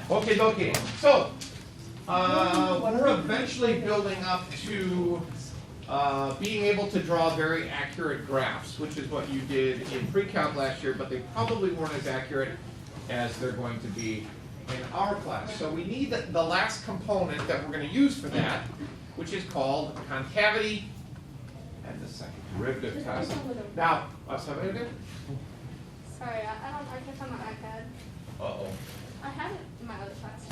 Okay. So, we're eventually building up to being able to draw very accurate graphs, which is what you did in pre-calc last year, but they probably weren't as accurate as they're going to be in our class. So we need the last component that we're going to use for that, which is called concavity and the second derivative test. Now, what's that? Sorry, I can't find my iPad. Uh-oh. I had it in my other class.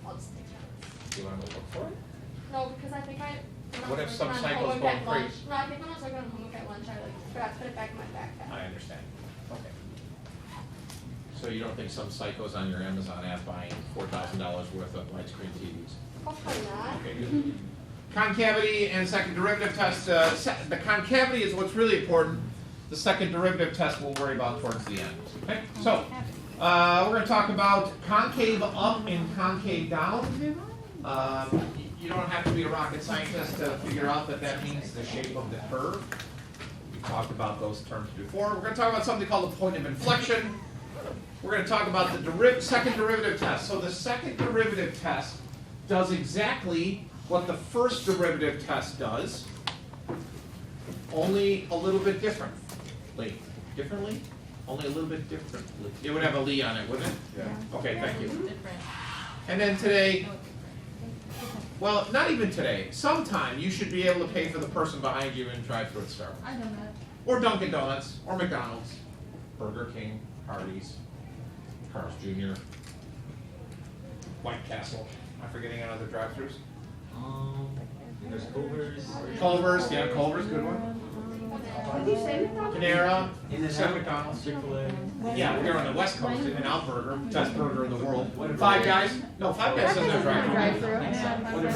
I'll just take it. Do you want to look for it? No, because I think What if some on cycle's homework going at lunch. crazy? No, I think when I was working on homework at lunch, I forgot to put it back in my backpack. I understand. Okay. So you don't think some psycho's on your Amazon app buying $4,000 worth of widescreen TVs? Hopefully not. Okay, good. Concavity and second derivative test. The concavity is what's really important. The second derivative test we'll worry about towards the end. Okay, so we're going to talk about concave up and concave down. You don't have to be a rocket scientist to figure out that that means the shape of the curve. We talked about those terms before. We're going to talk about something called the point of inflection. We're going to talk about the second derivative test. So the second derivative test does exactly what the first derivative test does, only a little bit differently. Differently? Only a little bit differently. It would have a "ly" on it, wouldn't it? Yeah. Okay, thank you. And then today, well, not even today, sometime you should be able to pay for the person behind you and drive through at Starbucks. I know that. Or Dunkin' Donuts, or McDonald's, Burger King, Hardee's, Carl's Jr., White Castle. Am I forgetting any other drive-thrus? There's Culver's. Culver's, yeah, Culver's, good one. Did you say McDonald's? Panera, In-N-Out, Sam McDonald's. Chick-fil-A. Yeah, we're on the West Coast, In-N-Out Burger, best burger in the world. Five Guys? No, Five Guys doesn't have drive-thru.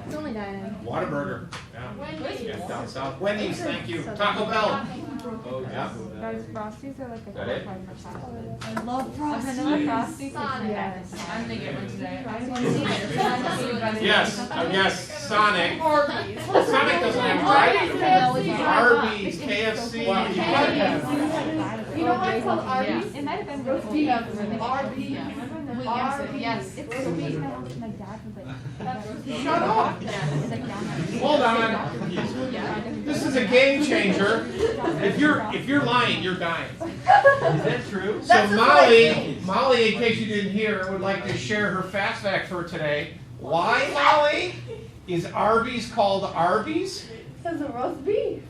It's only 9. Whataburger, yeah. Wendy's. Yeah, down south. Wendy's, thank you. Taco Bell. Oh, Yeah. Guys, Frosties are like a That it? 45%. I love Frosties. Sonic. Yes. I'm gonna get one today. Yes, Sonic. Arby's. Sonic doesn't have Arby's, KFC. You know why it's called Arby's? It might have been Roast beef. Arby's. Yes. It's so big. My dad was like, Shut up. it's like down there. Hold on. This is a game changer. If you're lying, you're dying. Is that true? So That's what Molly, in case you didn't hear, would like to share her fast fact for today. Why, Molly, is Arby's called Arby's? Says a roast beef.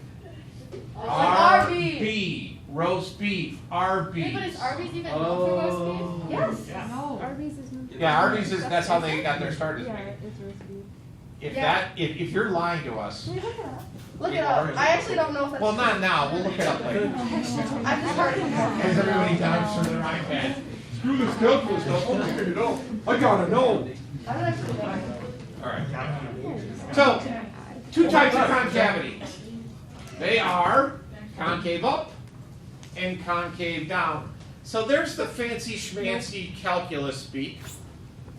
Arby's. RB, roast beef, Arby's. Hey, but is Arby's even known for roast beef? Yes. Yeah. No. Arby's is. Yeah, Arby's is, that's how they got their start. Yeah, it's roast beef. If you're lying to us, Look it up. I actually don't know if that's well, true. not now, we'll look it up later. I've just heard it. As everybody dives through their iPad. Screw this calculus stuff, I'm gonna know. I gotta know. I don't actually know. Alright. So, two types of concavity. They are concave up and concave down. So there's the fancy schmancy calculus speak.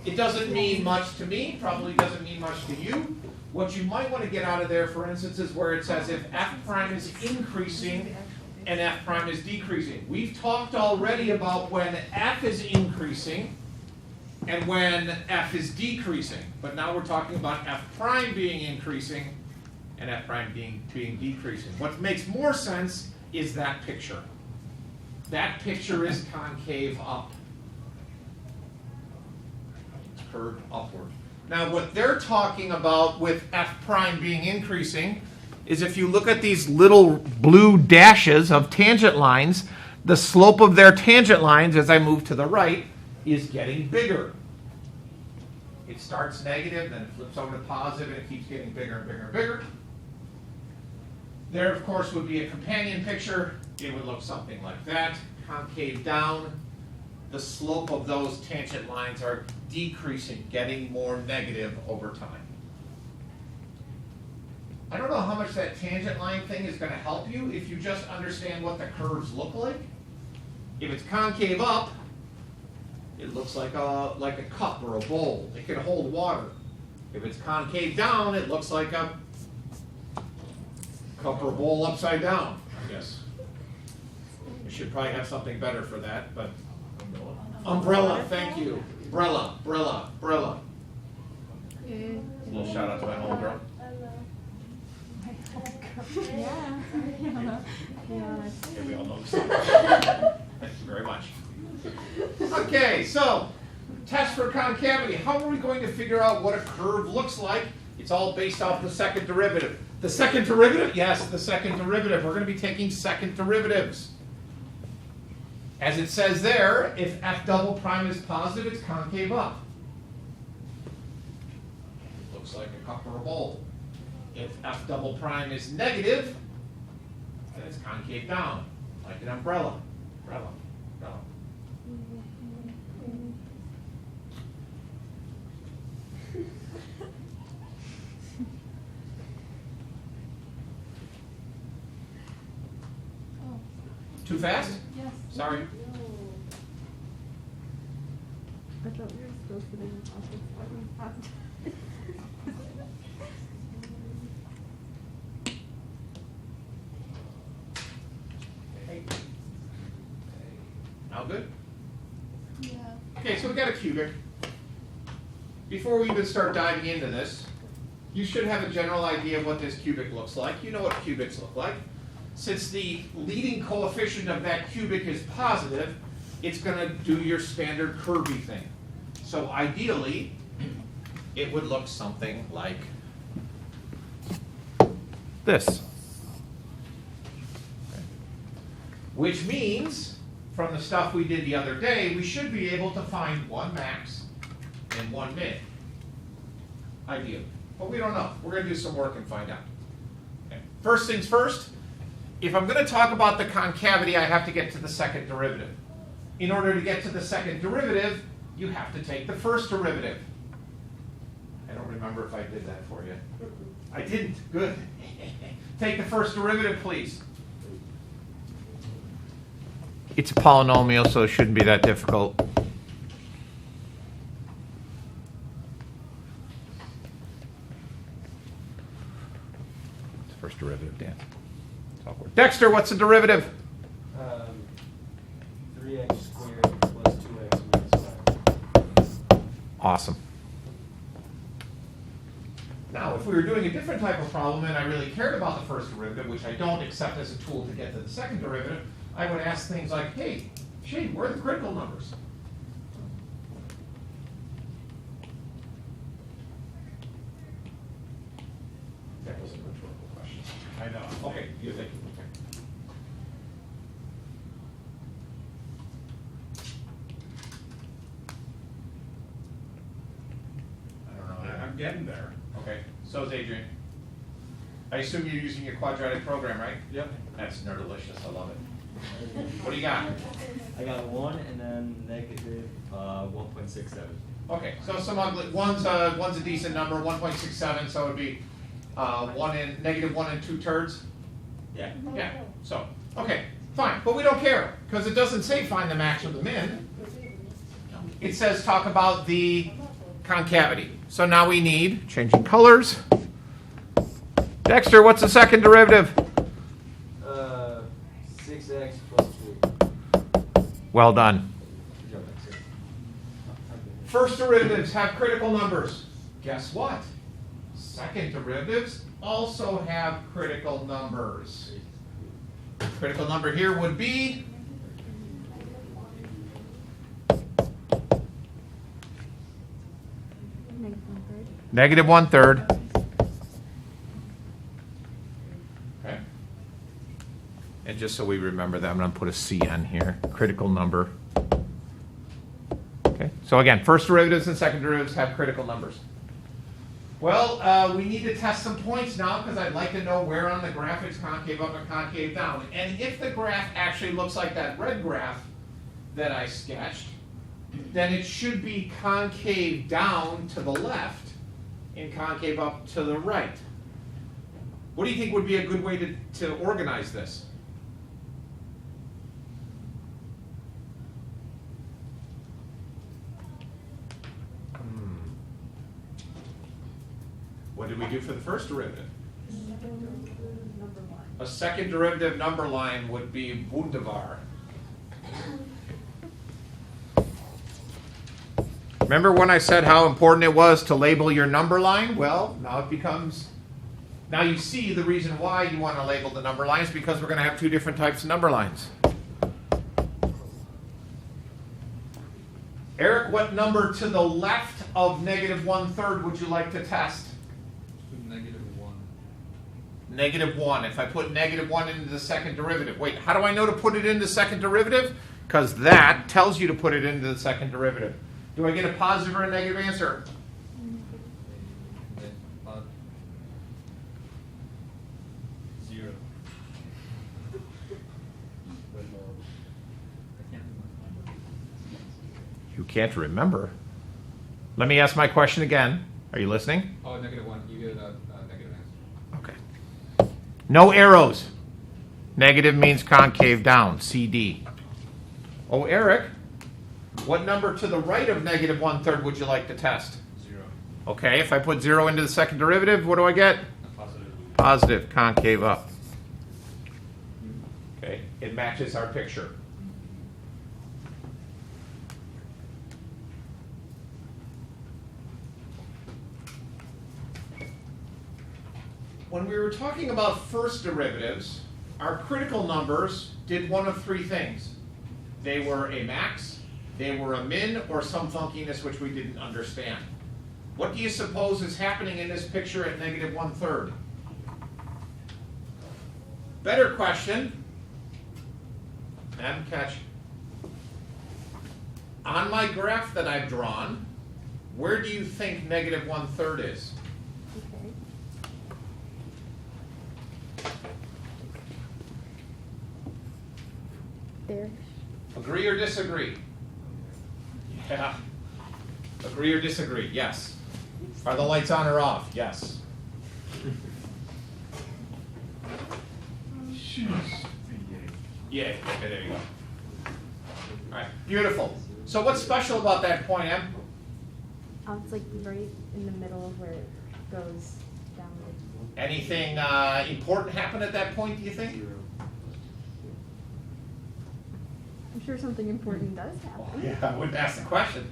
It doesn't mean much to me, probably doesn't mean much to you. What you might want to get out of there, for instance, is where it says if f prime is increasing and f prime is decreasing. We've talked already about when f is increasing and when f is decreasing. But now we're talking about f prime being increasing and f prime being decreasing. What makes more sense is that picture. That picture is concave up. It's curved upward. Now what they're talking about with f prime being increasing is if you look at these little blue dashes of tangent lines, the slope of their tangent lines as I move to the right is getting bigger. It starts negative, then it flips over to positive, and it keeps getting bigger and bigger and bigger. There, of course, would be a companion picture. It would look something like that. Concave down. The slope of those tangent lines are decreasing, getting more negative over time. I don't know how much that tangent line thing is going to help you if you just understand what the curves look like. If it's concave up, it looks like a cup or a bowl. It can hold water. If it's concave down, it looks like a cup or bowl upside down, I guess. We should probably have something better for that, but Umbrella, thank you. Brella, brella, brella. A little shout out to my homegirl. Yeah. Yeah. Yeah, we all know the song. Thank you very much. Okay, so test for concavity. How are we going to figure out what a curve looks like? It's all based off the second derivative. The second derivative? Yes, the second derivative. We're going to be taking second derivatives. As it says there, if f double prime is positive, it's concave up. Looks like a cup or a bowl. If f double prime is negative, then it's concave down, like an umbrella. Umbrella. Umbrella. Too fast? Yes. Sorry. I thought we were supposed to be Now good? Yeah. Okay, so we got a cubic. Before we even start diving into this, you should have a general idea of what this cubic looks like. You know what cubics look like. Since the leading coefficient of that cubic is positive, it's going to do your standard curvy thing. So ideally, it would look something like this. Which means, from the stuff we did the other day, we should be able to find one max and one min. Ideally. But we don't know. We're going to do some work and find out. Okay. First things first, if I'm going to talk about the concavity, I have to get to the second derivative. In order to get to the second derivative, you have to take the first derivative. I don't remember if I did that for you. I didn't. Good. Take the first derivative, please. It's a polynomial, so it shouldn't be that difficult. First derivative, Dan. It's awkward. Dexter, what's the derivative? 3x squared plus 2x minus 5. Awesome. Now, if we were doing a different type of problem and I really cared about the first derivative, which I don't accept as a tool to get to the second derivative, I would ask things like, hey, Shane, where are the critical numbers? That was a rhetorical question. I know. Okay, you think. Okay. I don't know. I'm getting there. Okay, so is Adrian. I assume you're using your quadratic program, right? Yep. That's nerdalicious. I love it. What do you got? I got 1 and then negative 1.67. Okay, so some ugly one's a decent number, 1.67, so it would be negative 1 2/3. Yeah. Yeah. So okay, fine, but we don't care because it doesn't say find the max or the min. It says talk about the concavity. So now we need changing colors. Dexter, what's the second derivative? 6x plus 3. Well done. Good job, Dexter. First derivatives have critical numbers. Guess what? Second derivatives also have critical numbers. Critical number here would be negative 1/3. Okay. And just so we remember that, I'm going to put a C on here. Critical number. Okay. So again, first derivatives and second derivatives have critical numbers. Well, we need to test some points now because I'd like to know where on the graph it's concave up and concave down. And if the graph actually looks like that red graph that I sketched, then it should be concave down to the left and concave up to the right. What do you think would be a good way to organize this? What did we do for the first derivative? A second derivative number line would be wunderbar. Remember when I said how important it was to label your number line? Well, now you see the reason why you want to label the number lines, because we're going to have two different types of number lines. Eric, what number to the left of negative 1/3 would you like to test? Negative 1. Negative 1. If I put negative 1 into the second derivative. Wait, how do I know to put it into the second derivative? Because that tells you to put it into the second derivative. Do I get a positive or a negative answer? Zero. You can't remember. Let me ask my question again. Are you listening? Oh, negative 1. You get a negative answer. Okay. No arrows. Negative means concave down, CD. Oh, Eric, what number to the right of negative 1/3 would you like to test? 0. Okay, if I put 0 into the second derivative, what do I get? Positive. Positive, concave up. Okay, it matches our picture. When we were talking about first derivatives, our critical numbers did one of three things. They were a max, they were a min, or some funkiness which we didn't understand. What do you suppose is happening in this picture at negative 1/3? Better question. And catch. On my graph that I've drawn, where do you think negative 1/3 is? Okay. There. Agree or disagree? Yeah. Agree or disagree? Yes. Are the lights on or off? Yes. Yeah, okay, there you go. All right, beautiful. So what's special about that point, Em? It's like right in the middle of where it goes downward. Anything important happen at that point, do you think? I'm sure something important does happen. Yeah, I wouldn't ask the question.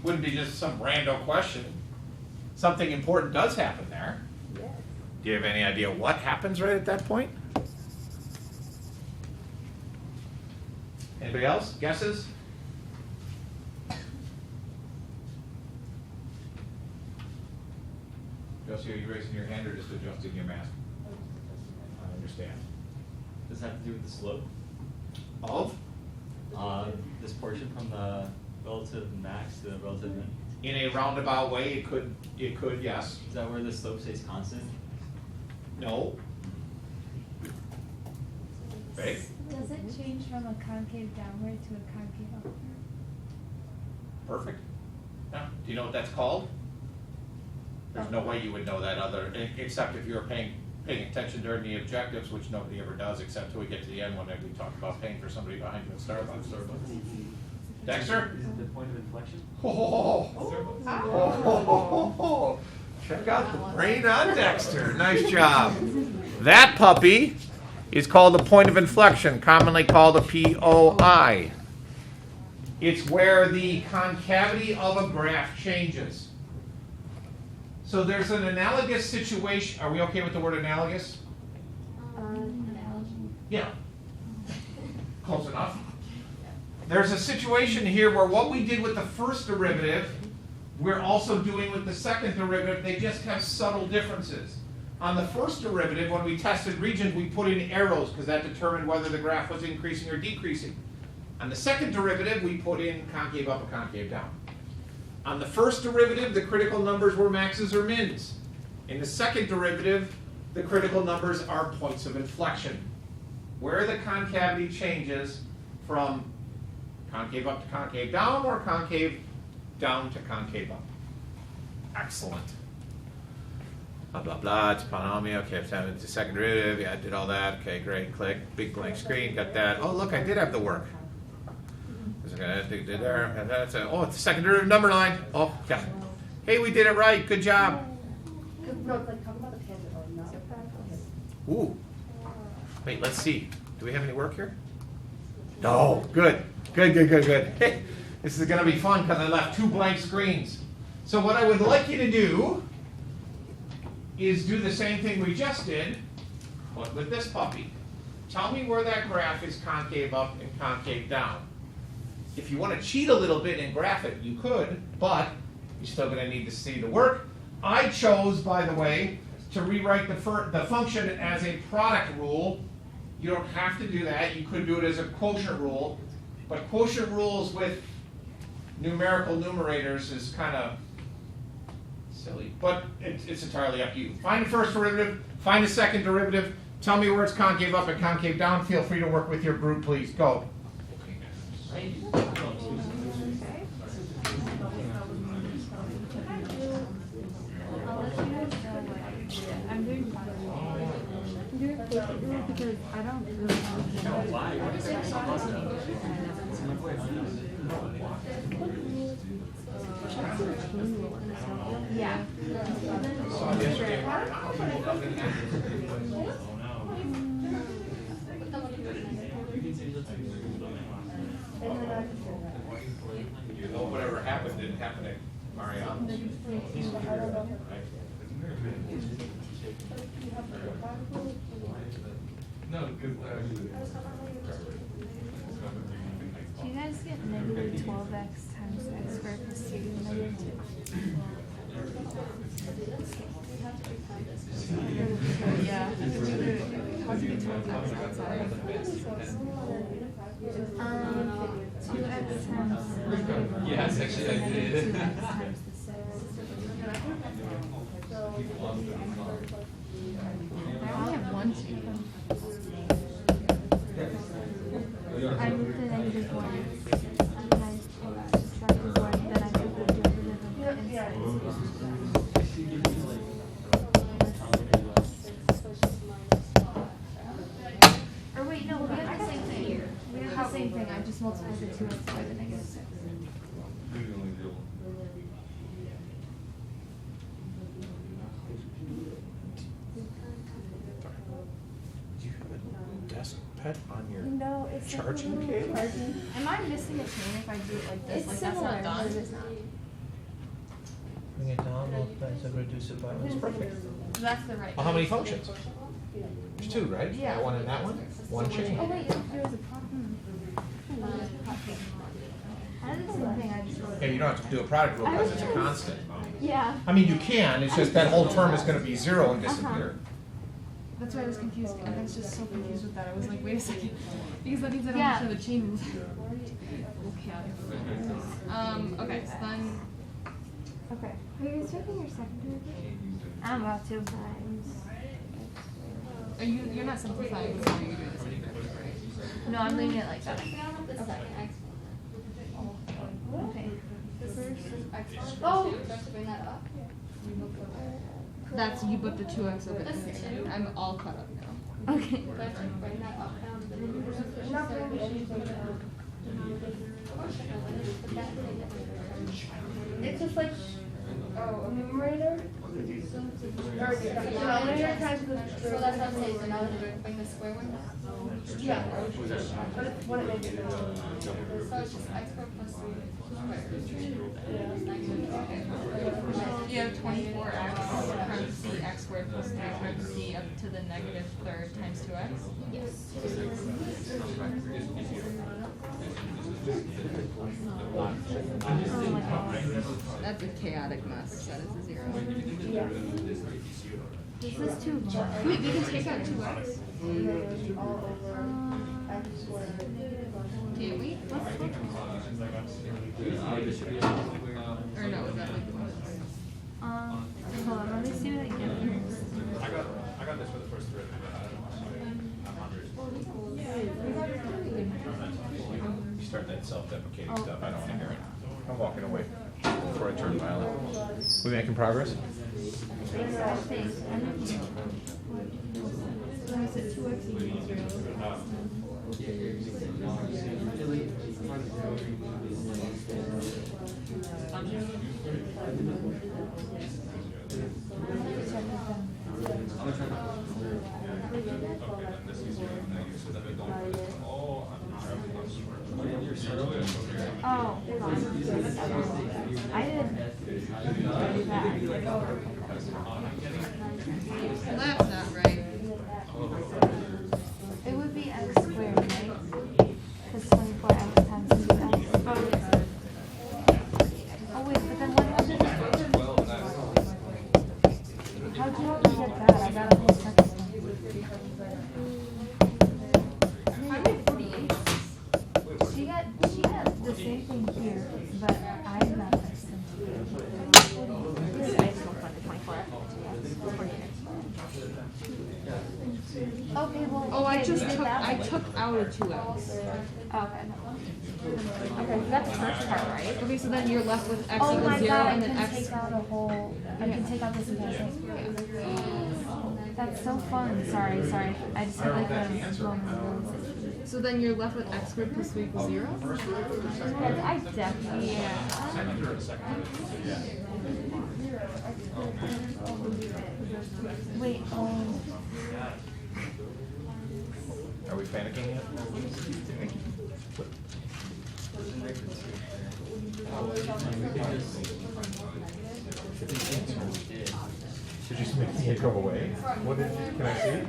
Wouldn't be just some random question. Something important does happen there. Yes. Do you have any idea what happens right at that point? Anybody else? Guesses? Josie, are you raising your hand or just adjusting your mask? I understand. Does that have to do with the slope? Of? This portion from the relative max to the relative min? In a roundabout way, it could, yes. Is that where the slope stays constant? No. Babe? Does it change from a concave downward to a concave upward? Perfect. Yeah. Do you know what that's called? There's no way you would know that except if you were paying attention during the objectives, which nobody ever does except till we get to the end when we talk about paying for somebody behind you at Starbucks. Dexter? Is it the point of inflection? Oh. Check out the brain on Dexter. Nice job. That puppy is called the point of inflection, commonly called a POI. It's where the concavity of a graph changes. So there's an analogous situation. Are we okay with the word analogous? Yeah. Close enough. There's a situation here where what we did with the first derivative, we're also doing with the second derivative. They just have subtle differences. On the first derivative, when we tested regions, we put in arrows because that determined whether the graph was increasing or decreasing. On the second derivative, we put in concave up or concave down. On the first derivative, the critical numbers were maxes or mins. In the second derivative, the critical numbers are points of inflection, where the concavity changes from concave up to concave down or concave down to concave up. Excellent. Blah, blah, blah, it's polynomial, okay, it's the second derivative, yeah, I did all that, okay, great, click, big blank screen, got that. Oh, look, I did have the work. It's the second derivative number line. Oh, yeah. Hey, we did it right, good job. Ooh. Wait, let's see. Do we have any work here? No, good. Good. This is going to be fun because I left 2 blank screens. So what I would like you to do is do the same thing we just did, but with this puppy. Tell me where that graph is concave up and concave down. If you want to cheat a little bit and graph it, you could, but you're still going to need to see the work. I chose, by the way, to rewrite the function as a product rule. You don't have to do that. You could do it as a quotient rule, but quotient rules with numerical numerators is kind of silly, but it's entirely up to you. Find the first derivative, find the second derivative, tell me where it's concave up and concave down. Feel free to work with your group, please. Go. I'm doing because I don't really yeah. You know, whatever happened didn't happen to Mariano. No, because Do you guys get negative 12x times x squared plus 2 negative 2? Yeah. How do you get 12x outside? 2x times yes, actually I did. 2x times the 6. I only have 1 2. I moved the negative 1. And then I subtracted 1. Then I took the derivative of the inside. Or wait, no, we have the same thing. We have the same thing. I just multiplied the 2x by the negative 6. Do you have a desk pet on your No, it's charging like a cable? charging. Am I missing a chain if I do it like this? It's Like similar, that's not but done? it's not. Bring it down, multiply, and reduce it by. That's perfect. So that's the right. Well, how many functions? There's 2, right? Yeah. That one and that one? One chain. Oh wait, there was a problem. I did the same thing. I just wrote Yeah, you don't have to do a product rule because it's a constant. Yeah. I mean, you can, it's just that whole term is going to be 0 and disappear. That's why I was confused. I was just so confused with that. I was like, wait a second, because that means I don't Yeah. have the chain rules. Okay, so then Okay. Are you guys checking your second derivative? I'm about to. you're not simplifying this, you're doing the same derivative, right? No, I'm leaving it like that. The second exponent. Okay. This is exponent Oh. plus 2, do I have to bring that up? That's you put the 2x over That's the 2. I'm all caught up now. Okay. Do I have to bring that up now to the It's just like, a numerator? Or denominator times the So that's what I'm saying, so now that we're bring the square one down. yeah. But it's what it makes it. So it's just x squared plus 3 squared. You have 24x times c x squared plus 3 times c up to the negative third times 2x? Yes. That's a chaotic mess. That is a 0. This is too long. Wait, we can take out 2x? Can't we? Or no, is that like the one? Hold on, let me see what I get. I got this for the first derivative. You start that self-deprecating stuff, I don't want to hear it. I'm walking away before I turn violent. We making progress? Okay, then this is your negative, so then we don't put it all on. Oh, hold on. I didn't do that. That's not right. It would be x squared, right? Because 24x times 2x. Oh wait, but then what happened? How'd you already get that? I got a whole second one. I made 48. She got the same thing here, but I got this thing. This is nice one for the 24. Okay, well. Oh, I okay, just we did took, that I one. took out a 2x. Oh, okay. Okay, so that's the first part, right? Okay, so then you're left with x Oh equals my 0 god, I and then can x. take out a whole, I can take out this entire thing. That's so fun. Sorry. I just had like a moment. So then you're left with x squared plus 3 equals 0? I definitely, wait, Are we panicking yet? Did you just make me go away? What did? Can I see it?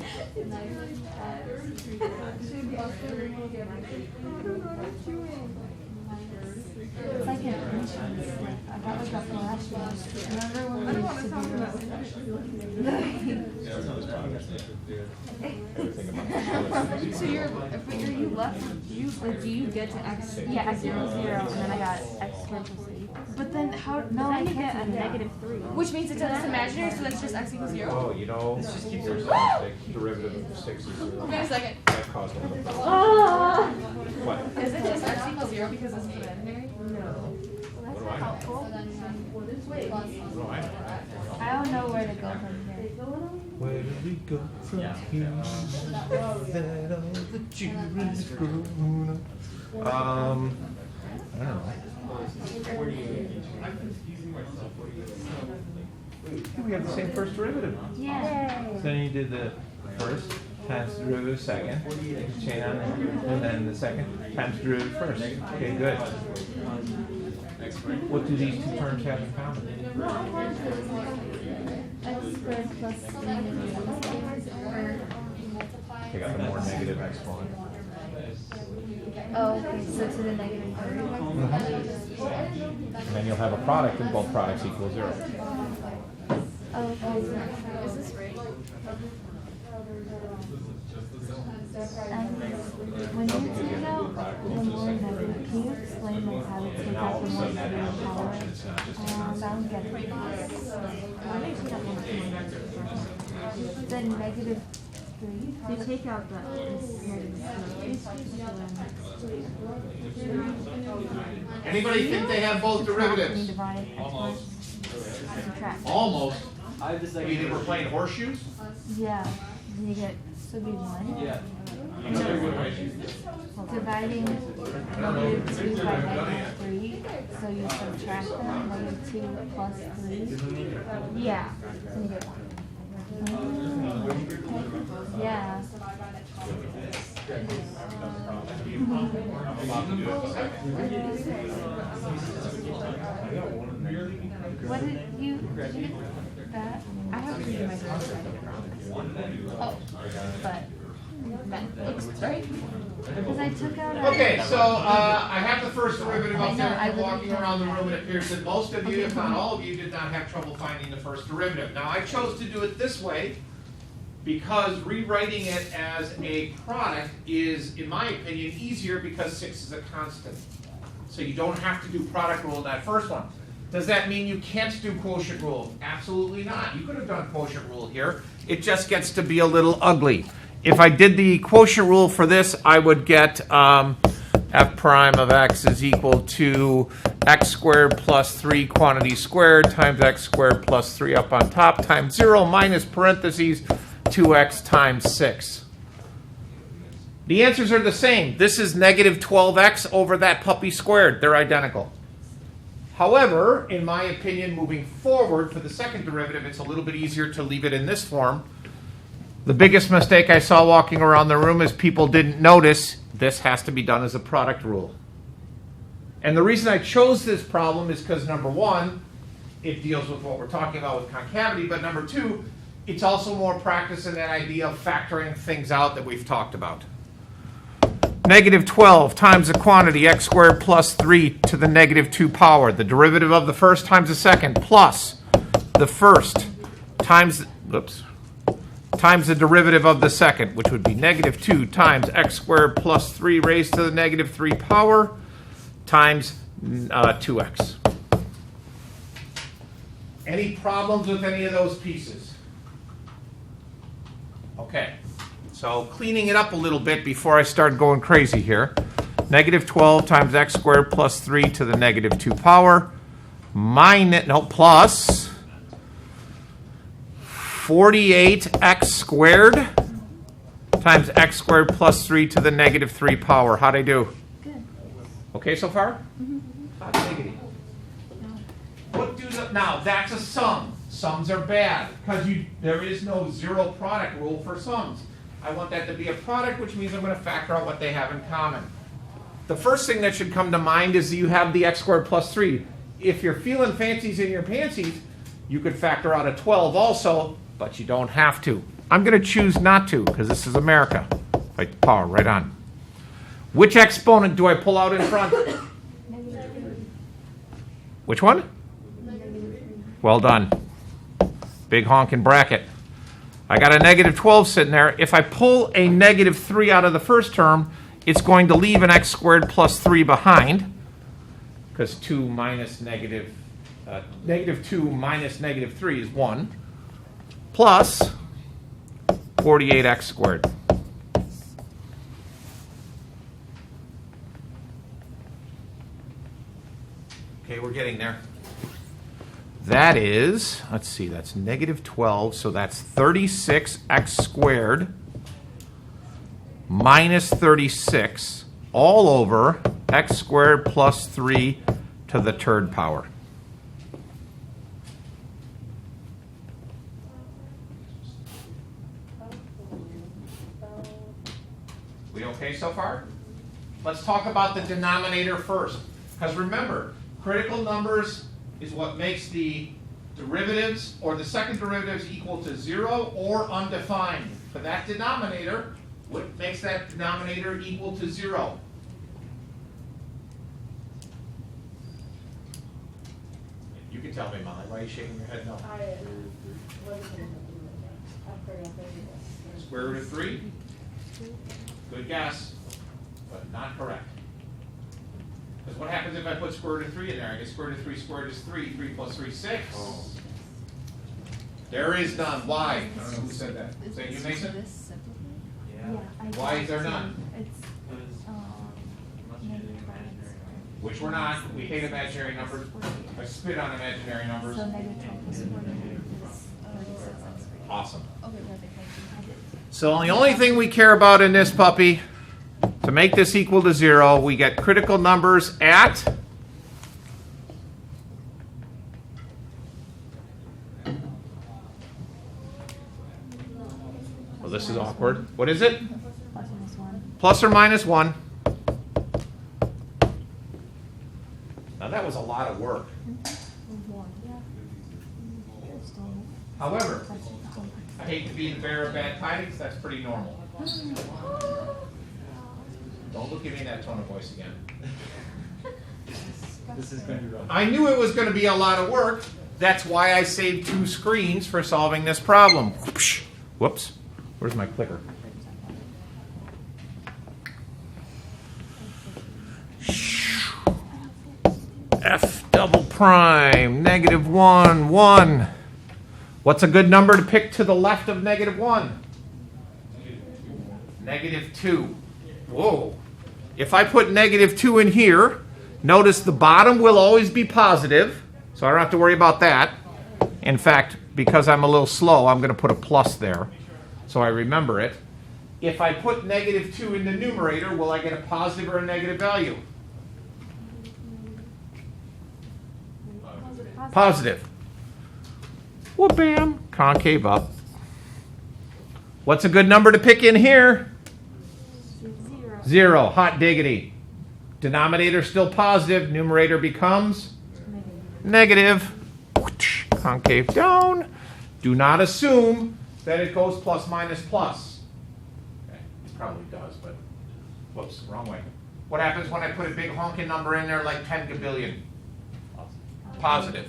it's like an entrance. I got like a flashback. Remember when we used to do Everything about So you're, but you left, like, do you get to x? Yeah, x equals 0, and then I got x squared plus 3. But then how, No, I Then you can't get a do that. negative 3. which means it's imaginary, so that's just x equals 0? Oh, you know, there's a mistake. Derivative of 6 is 0. Wait a second. That caused one of the problems. Ah! What? Is it just x equals 0 because it's imaginary? What do I know? What do I know? I don't know where to go from here. Where do we go from here? That all the children's grown up. I don't know. We have the same first derivative. Yeah. So then you did the first times the derivative second, chain on there, and then the second times the derivative first. Okay, good. What do these two terms have in common? X squared plus 3. They got the more negative exponent. Oh, okay, so to the negative 3. And then you'll have a product, and both products equal 0. Oh, okay. Is this right? And when you take out the more negative, can you explain like how to take out the more negative power? I don't get it. The negative 3. You take out the negative 3. Anybody think they have both derivatives? Divide Almost. subtract. Almost. I have this You think we're playing horseshoes? Yeah. Then you get, should be 1. Yeah. Dividing negative 2 by negative 3, so you subtract them, negative 2 plus 3. Yeah, so you get 1. Yeah. What did you get that? I have to do my house. Oh, but that looks right. Because I took out a... Okay, so I have the first derivative I up know, there. I I'm walking wouldn't around the have room. It that. appears that most of you, if not all of you, did not have trouble finding the first derivative. Now, I chose to do it this way because rewriting it as a product is, in my opinion, easier because 6 is a constant. So you don't have to do product rule in that first one. Does that mean you can't do quotient rule? Absolutely not. You could have done quotient rule here. It just gets to be a little ugly. If I did the quotient rule for this, I would get f prime of x is equal to x squared plus 3 quantity squared times x squared plus 3 up on top times 0 minus parentheses 2x times 6. The answers are the same. This is negative 12x over that puppy squared. They're identical. However, in my opinion, moving forward for the second derivative, it's a little bit easier to leave it in this form. The biggest mistake I saw walking around the room is people didn't notice this has to be done as a product rule. And the reason I chose this problem is because, number one, it deals with what we're talking about with concavity, but number two, it's also more practice in that idea of factoring things out that we've talked about. Negative 12 times the quantity x squared plus 3 to the negative 2 power. The derivative of the first times the second plus the first times, times the derivative of the second, which would be negative 2 times x squared plus 3 raised to the negative 3 power times 2x. Any problems with any of those pieces? Okay. So cleaning it up a little bit before I start going crazy here. Negative 12 times x squared plus 3 to the negative 2 power plus 48x squared times x squared plus 3 to the negative 3 power. How'd I do? Good. Okay so far? Hot diggity. What do the, now that's a sum. Sums are bad because there is no zero product rule for sums. I want that to be a product, which means I'm going to factor out what they have in common. The first thing that should come to mind is that you have the x squared plus 3. If you're feeling fancies in your pantsies, you could factor out a 12 also, but you don't have to. I'm going to choose not to because this is America. Right, power, right on. Which exponent do I pull out in front? Which one? Well done. Big honking bracket. I got a negative 12 sitting there. If I pull a negative 3 out of the first term, it's going to leave an x squared plus 3 behind, because 2 minus negative 2 minus negative 3 is 1, plus 48x squared. Okay, we're getting there. That is, let's see, that's negative 12, so that's 36x squared minus 36 all over x squared plus 3 to the third power. We okay so far? Let's talk about the denominator first, because remember, critical numbers is what makes the derivatives or the second derivatives equal to 0 or undefined. For that denominator, what makes that denominator equal to 0? You can tell me, Molly. Why are you shaking your head no? Square root of 3? Good guess, but not correct. Because what happens if I put square root of 3 in there? I get square root of 3 squared is 3. 3 plus 3 is 6. Oh. There is none. Why? I don't know who said that. Say you, Mason? Yeah. Why is there none? It's, Which we're not. We hate imaginary numbers. I spit on imaginary numbers. so negative 12 plus 48 is 36x. Awesome. Okay, perfect. Thank you. So the only thing we care about in this puppy, to make this equal to 0, we get critical numbers at well, this is awkward. What is it? Plus minus 1. Plus or minus 1. Now that was a lot of work. However, I hate to be the bearer of bad tidings, that's pretty normal. Don't look at me in that tone of voice again. This is going to be rough. I knew it was going to be a lot of work. That's why I saved 2 screens for solving this problem. Whoops. Where's my clicker? F double prime, negative 1, 1. What's a good number to pick to the left of negative 1? Negative 2. Whoa. If I put negative 2 in here, notice the bottom will always be positive, so I don't have to worry about that. In fact, because I'm a little slow, I'm going to put a plus there, so I remember it. If I put negative 2 in the numerator, will I get a positive or a negative value? Positive. Well, bam, concave up. What's a good number to pick in here? 0. 0, hot diggity. Denominator still positive, numerator becomes negative. Concave down. Do not assume that it goes plus minus plus. Okay, it probably does, but whoops, wrong way. What happens when I put a big honking number in there like 10 gabillion? Positive.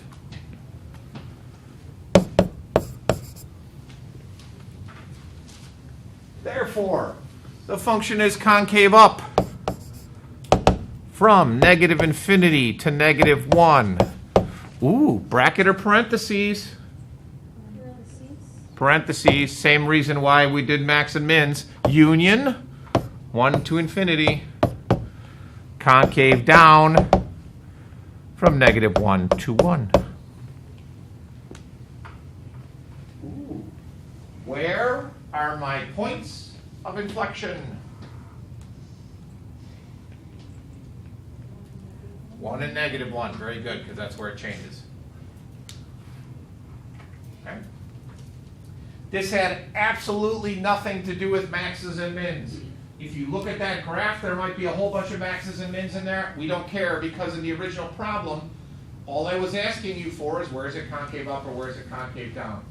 Therefore, the function is concave up from negative infinity to negative 1. Ooh, bracket or parentheses? Parentheses, same reason why we did max and mins. Union, 1 to infinity. Concave down from negative 1 to 1. Ooh. Where are my points of inflection? 1 and negative 1. Very good, because that's where it changes. Okay. This had absolutely nothing to do with maxes and mins. If you look at that graph, there might be a whole bunch of maxes and mins in there. We don't care, because in the original problem, all I was asking you for is where is it concave up or where is it concave down.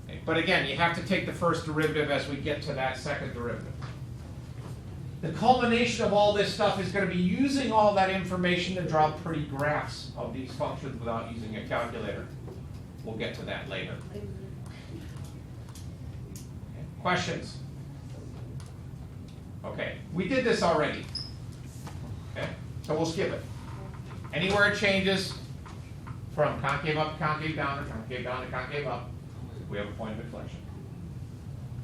Okay. But again, you have to take the first derivative as we get to that second derivative. The culmination of all this stuff is going to be using all that information to draw pretty graphs of these functions without using a calculator. We'll get to that later. Okay. Questions? Okay, we did this already. Okay, so we'll skip it. Anywhere it changes from concave up to concave down, or concave down to concave up, we have a point of inflection.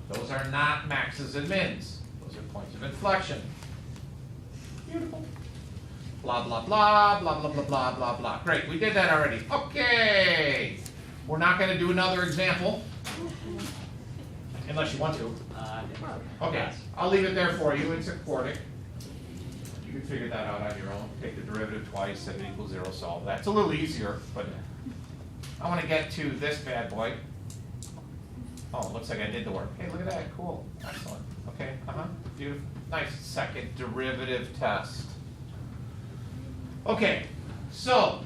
Those are not maxes and mins. Those are points of inflection. Beautiful. Blah, blah, blah, blah, blah, blah, blah, blah, blah. Great, we did that already. Okay. We're not going to do another example. Unless you want to. Okay, I'll leave it there for you. It's a quartic. You can figure that out on your own. Take the derivative twice, and it equals 0, solve that. It's a little easier, but I want to get to this bad boy. Oh, it looks like I did the work. Hey, look at that. Cool. Excellent. Okay, beautiful. Nice second derivative test. Okay, so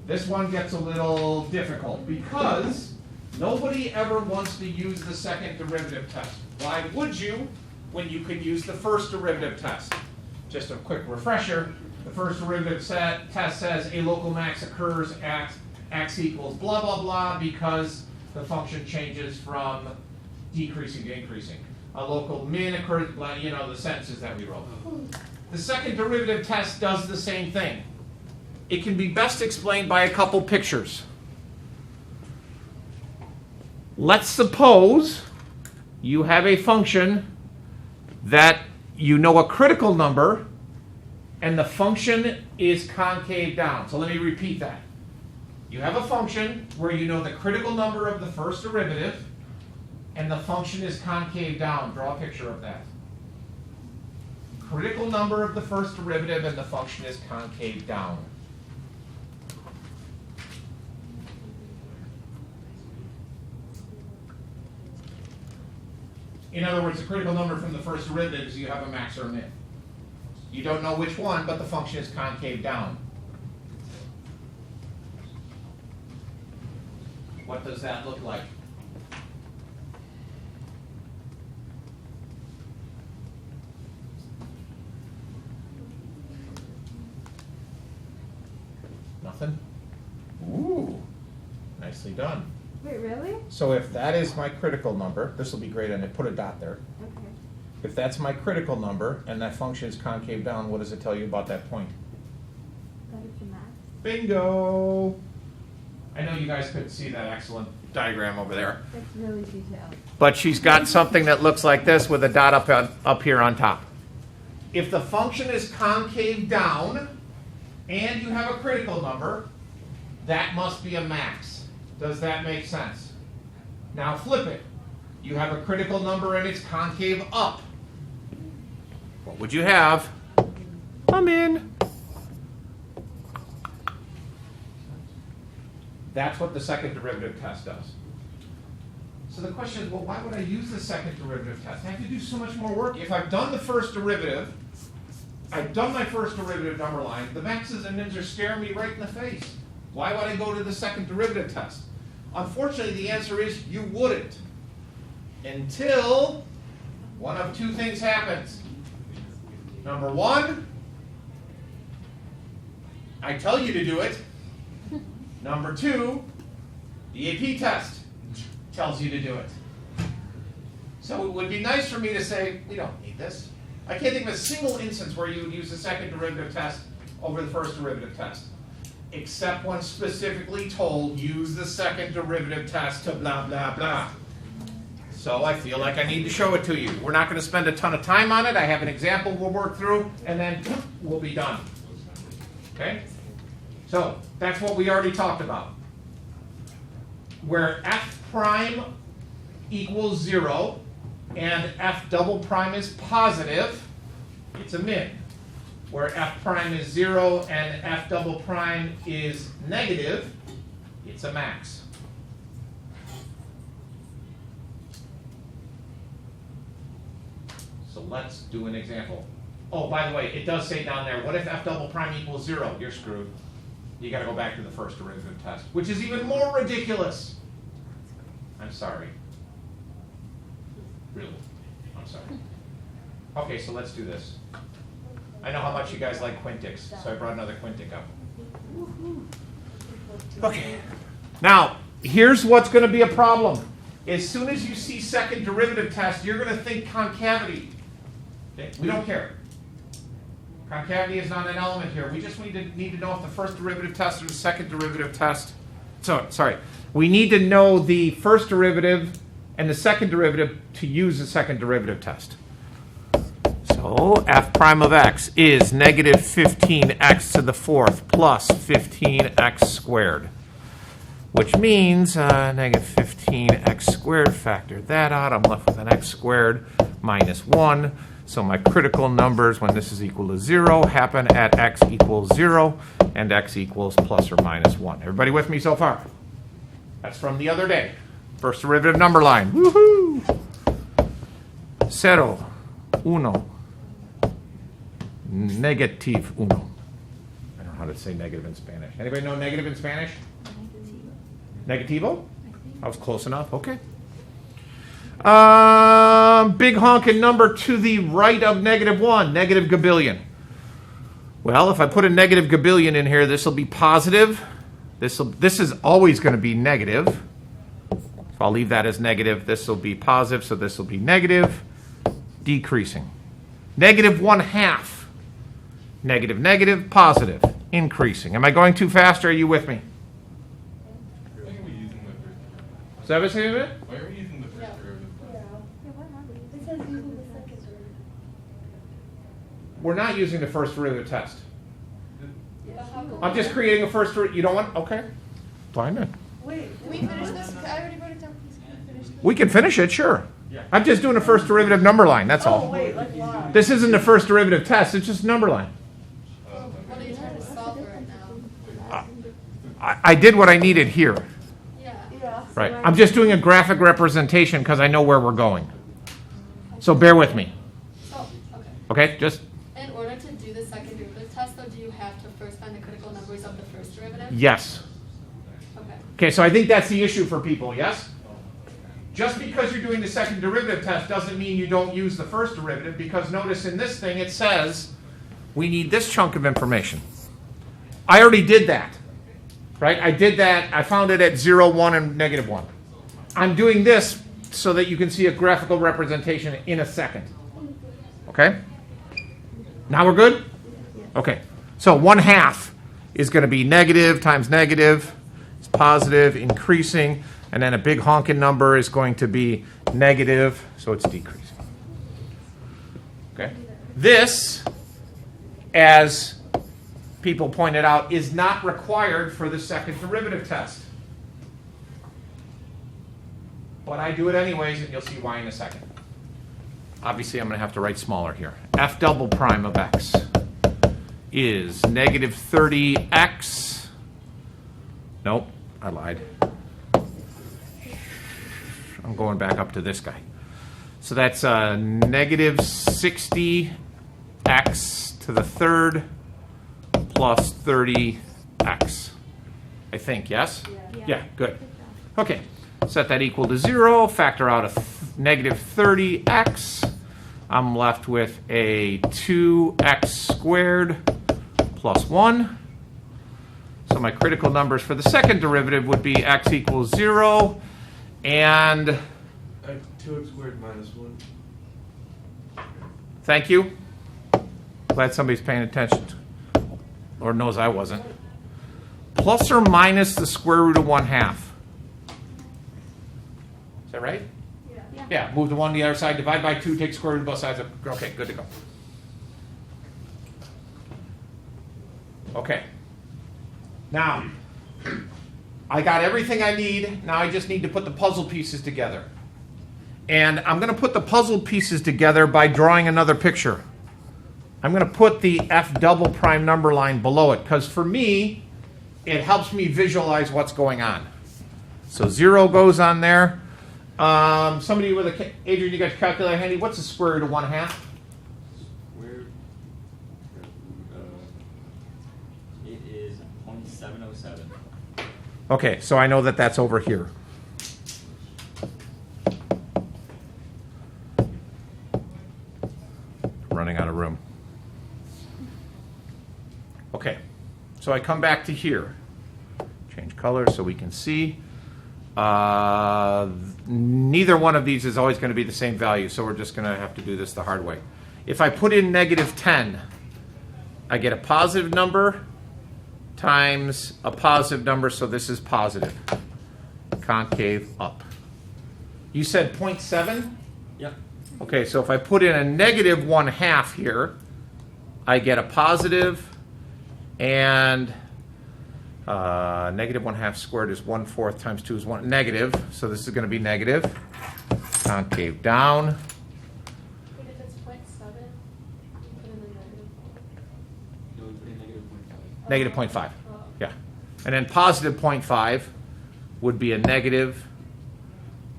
this one gets a little difficult because nobody ever wants to use the second derivative test. Why would you when you could use the first derivative test? Just a quick refresher. The first derivative test says a local max occurs at x equals blah, blah, blah because the function changes from decreasing to increasing. A local min occurs, you know, the sentences that we wrote. The second derivative test does the same thing. It can be best explained by a couple pictures. Let's suppose you have a function that you know a critical number and the function is concave down. So let me repeat that. You have a function where you know the critical number of the first derivative and the function is concave down. Draw a picture of that. Critical number of the first derivative and the function is concave down. In other words, the critical number from the first derivative is you have a max or a min. You don't know which one, but the function is concave down. What does that look like? Nothing? Ooh, nicely done. Wait, really? So if that is my critical number, this will be great, and put a dot there. Okay. If that's my critical number and that function is concave down, what does it tell you about that point? That is the max. Bingo! I know you guys couldn't see that excellent diagram over there. That's really detailed. But she's got something that looks like this with a dot up here on top. If the function is concave down and you have a critical number, that must be a max. Does that make sense? Now flip it. You have a critical number and it's concave up. What would you have? A min. That's what the second derivative test does. So the question is, well, why would I use the second derivative test? I have to do so much more work. If I've done the first derivative, I've done my first derivative number line. The maxes and mins are staring me right in the face. Why would I go to the second derivative test? Unfortunately, the answer is you wouldn't. Until one of two things happens. Number one, I tell you to do it. Number two, the AP test tells you to do it. So it would be nice for me to say, we don't need this. I can't think of a single instance where you would use the second derivative test over the first derivative test, except when specifically told, use the second derivative test to blah, blah, blah. So I feel like I need to show it to you. We're not going to spend a ton of time on it. I have an example we'll work through, and then we'll be done. Okay? So that's what we already talked about. Where f prime equals 0 and f double prime is positive, it's a min. Where f prime is 0 and f double prime is negative, it's a max. So let's do an example. Oh, by the way, it does say down there, what if f double prime equals 0? You're screwed. You got to go back to the first derivative test, which is even more ridiculous. I'm sorry. Really, I'm sorry. Okay, so let's do this. I know how much you guys like quintics, so I brought another quintic up. Okay. Now, here's what's going to be a problem. As soon as you see second derivative test, you're going to think concavity. Okay? We don't care. Concavity is not an element here. We just need to know if the first derivative test or the second derivative test. So, sorry. We need to know the first derivative and the second derivative to use the second derivative test. So f prime of x is negative 15x to the fourth plus 15x squared, which means negative 15x squared, factor that out. I'm left with an x squared minus 1. So my critical numbers when this is equal to 0 happen at x equals 0 and x equals plus or minus 1. Everybody with me so far? That's from the other day. First derivative number line. Woohoo! 0, 1, negative 1. I don't know how to say negative in Spanish. Anybody know negative in Spanish? Negativo? I was close enough. Okay. Big honking number to the right of negative 1, negative gabillion. Well, if I put a negative gabillion in here, this will be positive. This is always going to be negative. So I'll leave that as negative. This will be positive, so this will be negative, decreasing. Negative 1/2. Negative, negative, positive, increasing. Am I going too fast, or are you with me? Why are we using the first? Why are we using the first derivative? It says using the second derivative. We're not using the first derivative test. But how come- I'm just creating a first derivative. You don't want? Okay. Fine then. Wait, We finished this? I already wrote it down. Please, can we finish this? We can finish it, sure. I'm just doing a first derivative number line, that's oh all. wait, like why? This isn't the first derivative test, it's just a number line. What are you trying to solve for right now? I did what I needed here. Yeah. Yeah. Right. I'm just doing a graphic representation because I know where we're going. So bear with me. So, okay. Okay? Just In order to do the second derivative test, though, do you have to first find the critical numbers of the first derivative? yes. Okay. Okay, so I think that's the issue for people, yes? Just because you're doing the second derivative test doesn't mean you don't use the first derivative, because notice in this thing it says we need this chunk of information. I already did that. Right? I did that. I found it at 0, 1, and negative 1. I'm doing this so that you can see a graphical representation in a second. Okay? Now we're good? Okay. So 1/2 is going to be negative times negative. It's positive, increasing. And then a big honking number is going to be negative, so it's decreasing. Okay? This, as people pointed out, is not required for the second derivative test. But I do it anyways, and you'll see why in a second. Obviously, I'm going to have to write smaller here. F double prime of x is negative 30x. Nope, I lied. I'm going back up to this guy. So that's negative 60x to the third plus 30x. I think, yes? Yeah, good. Okay, set that equal to 0, factor out a negative 30x. I'm left with a 2x squared plus 1. So my critical numbers for the second derivative would be x equals 0 and 2x squared minus 1. thank you. Glad somebody's paying attention. Lord knows I wasn't. Plus or minus the square root of 1/2. Is that right? Yeah, move the 1 to the other side, divide by 2, take square root of both sides. Okay, good to go. Okay. Now, I got everything I need. Now I just need to put the puzzle pieces together. And I'm going to put the puzzle pieces together by drawing another picture. I'm going to put the F double prime number line below it, because for me, it helps me visualize what's going on. So 0 goes on there. Somebody with a, Adrian, you got your calculator handy? What's the square root of 1/2? Squared. It is 0.707. Okay, so I know that that's over here. Running out of room. Okay, so I come back to here. Change color so we can see. Neither one of these is always going to be the same value, so we're just going to have to do this the hard way. If I put in negative 10, I get a positive number times a positive number, so this is positive. Concave up. You said 0.7? Yep. Okay, so if I put in a negative 1/2 here, I get a positive, and negative 1/2 squared is 1/4 times 2 is 1, negative, so this is going to be negative. Concave down. But if it's 0.7, you put in the negative. No, we put in negative 0.5. Negative 0.5, yeah. And then positive 0.5 would be a negative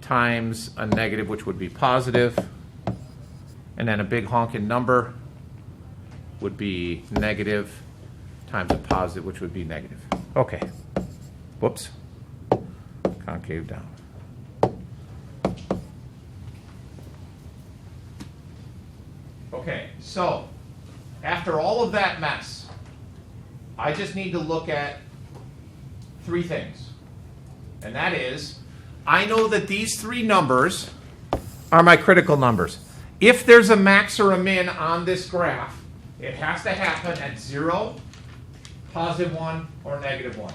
times a negative, which would be positive. And then a big honking number would be negative times a positive, which would be negative. Okay. Whoops. Concave down. Okay, so after all of that mess, I just need to look at 3 things. And that is, I know that these 3 numbers are my critical numbers. If there's a max or a min on this graph, it has to happen at 0, positive 1, or negative 1.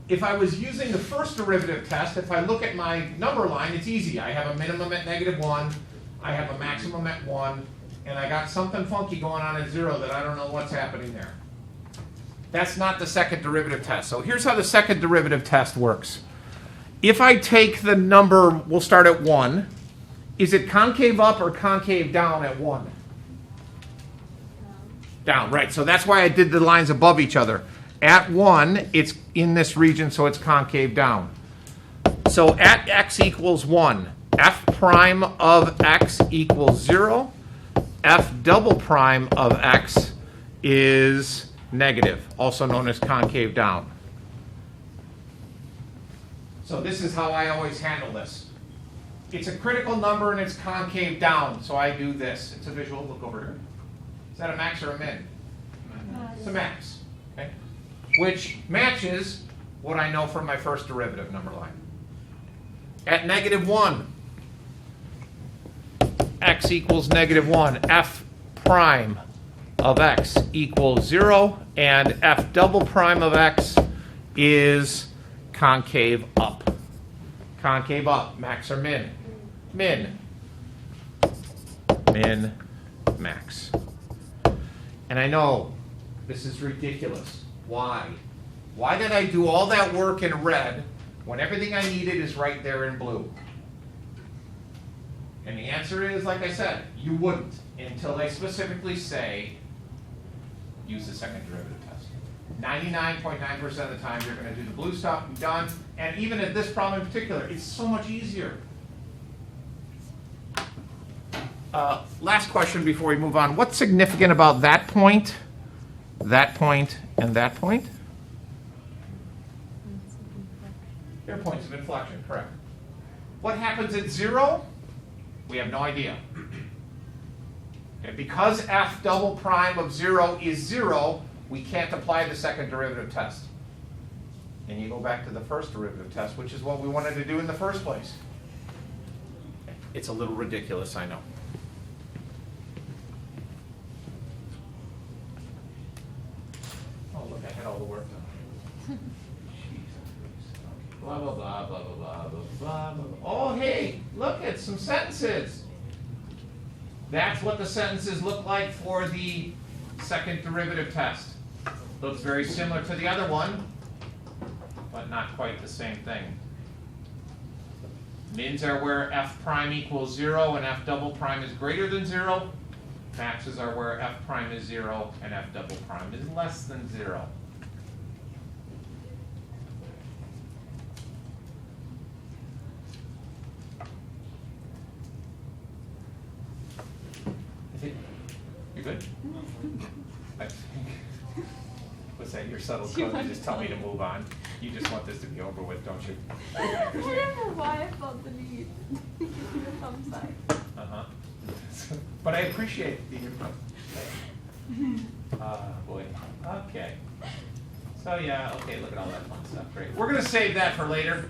If I was using the first derivative test, if I look at my number line, it's easy. I have a minimum at negative 1, I have a maximum at 1, and I got something funky going on at 0 that I don't know what's happening there. That's not the second derivative test. So here's how the second derivative test works. If I take the number, we'll start at 1. Is it concave up or concave down at 1? Down, right. So that's why I did the lines above each other. At 1, it's in this region, so it's concave down. So at x equals 1, f prime of x equals 0. F double prime of x is negative, also known as concave down. So this is how I always handle this. It's a critical number and it's concave down, so I do this. It's a visual. Look over here. Is that a max or a min? It's a max. Okay? Which matches what I know from my first derivative number line. At negative 1, x equals negative 1. F prime of x equals 0, and f double prime of x is concave up. Concave up, max or min? Min. Min, max. And I know this is ridiculous. Why? Why did I do all that work in red when everything I needed is right there in blue? And the answer is, like I said, you wouldn't until they specifically say use the second derivative test. 99.9% of the time you're going to do the blue stuff and done. And even at this problem in particular, it's so much easier. Last question before we move on. What's significant about that point, and that point? They're points of inflection, correct. What happens at 0? We have no idea. And because f double prime of 0 is 0, we can't apply the second derivative test. And you go back to the first derivative test, which is what we wanted to do in the first place. It's a little ridiculous, I know. Oh, look, I had all the work done. Blah, blah, blah, blah, blah, blah, blah, blah, blah. Oh, hey, look at some sentences. That's what the sentences look like for the second derivative test. Looks very similar to the other one, but not quite the same thing. Mins are where f prime equals 0 and f double prime is greater than 0. Maxes are where f prime is 0 and f double prime is less than 0. You good? I think. Was that your subtle code to just tell me to move on? You just want this to be over with, don't you? I don't know why I felt the need to give you a thumbs up. Uh-huh. But I appreciate the input. Boy. Okay. So yeah, okay, look at all that fun stuff. Great. We're going to save that for later.